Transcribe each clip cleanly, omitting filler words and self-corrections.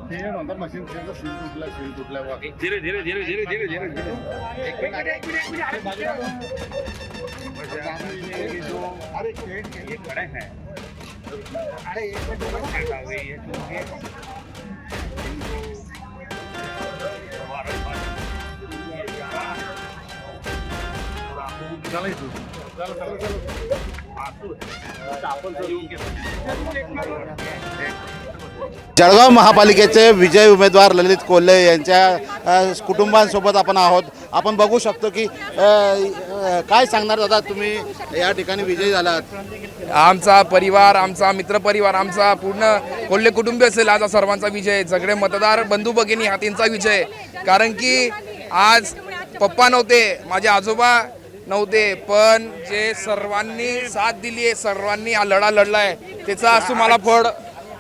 Machine तुटल्या धीरे धीरे धीरे धीरे धीरे धीरे धीरे अरे ये खड़े हैं अरे जळगाव महापालिकेचे विजय उमेदवार ललित कोल्हे यांच्या कुटुंबांसोबत आपण आहोत. आपण बघू शकतो की काय सांगणार दादा, तुम्ही या ठिकाणी विजयी झालात. आमचा परिवार, आमचा मित्रपरिवार, आमचा पूर्ण कोल्हे कुटुंबी असेल आज सर्वांचा विजय, सगळे मतदार बंधू भगिनी हातींचा विजय. कारण की आज पप्पा नव्हते, माझे आजोबा नव्हते, पण जे सर्वांनी साथ दिली आहे, सर्वांनी हा लढा लढलाय, त्याचा आज तुम्हाला फळ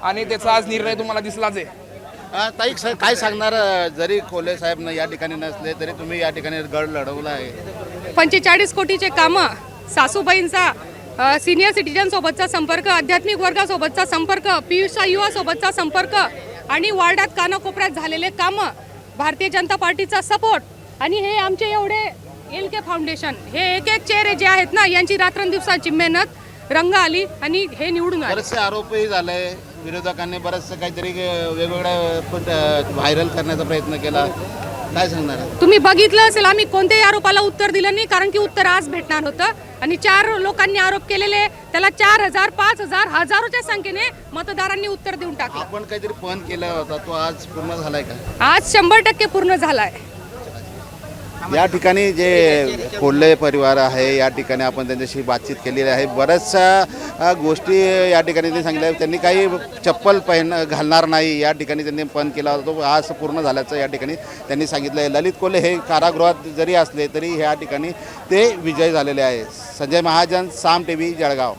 आणि त्याचा आज निर्णय तुम्हाला दिसलाच आहे. ताई काय सांगणार, जरी कोल्हे साहेब या ठिकाणी नसले तरी तुम्ही या ठिकाणी गड लढवला आहे. 45 कोटीचे कामं, सासूबाईंचा सिनियर सिटीजन सोबतचा संपर्क, आध्यात्मिक वर्गासोबतचा संपर्क, पीयूष युवा सोबतचा संपर्क आणि वार्डात कानाकोपऱ्यात झालेले कामं, भारतीय जनता पार्टीचा सपोर्ट आणि हे आमचे एवढे एलके फाउंडेशन, हे एक एक चेहरे जे आहेत ना, यांची रात्रंदिवसाची मेहनत रंग आली आणि हे निवडून आले. बरेचसे आरोपही झाले, विरोधकांनी बरेचसे काहीतरी वेगवेगळ्या व्हायरल करण्याचा प्रयत्न केला. काय सांगणार? तुम्ही बघितलं असेल, आम्ही कोणत्याही आरोपाला उत्तर दिलं नाही, कारण की उत्तर आज भेटणार होतं. आणि 4 लोकांनी आरोप केलेले, त्याला 4000 5000 हजारोच्या संख्येने मतदारांनी उत्तर देऊन टाकलं. आपण काहीतरी पण केला होता, तो आज पूर्ण झालाय का? आज 100% पूर्ण झालाय. या ठिकाणी जे कोल्हे परिवार आहे, या ठिकाणी आपण त्यांच्याशी बातचीत केलेली आहे. बऱ्याचशा गोष्टी या ठिकाणी त्यांनी सांगितल्या. त्यांनी काही चप्पल घालणार नाही, या ठिकाणी त्यांनी पण केला होता, तो आज पूर्ण झाल्याचं या ठिकाणी त्यांनी सांगितलं आहे. ललित कोल्हे हे कारागृहात जरी असले तरी या ठिकाणी ते विजय झालेले आहे. संजय महाजन, साम टीव्ही, जळगाव.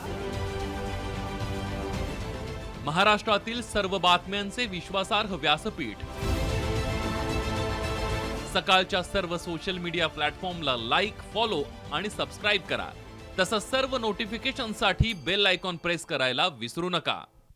महाराष्ट्रातील सर्व बातम्यांचे विश्वासार्ह व्यासपीठ. सकाळच्या सर्व सोशल मीडिया प्लॅटफॉर्मला लाईक, फॉलो आणि सबस्क्राईब करा. तसंच सर्व नोटिफिकेशनसाठी बेल आयकॉन प्रेस करायला विसरू नका.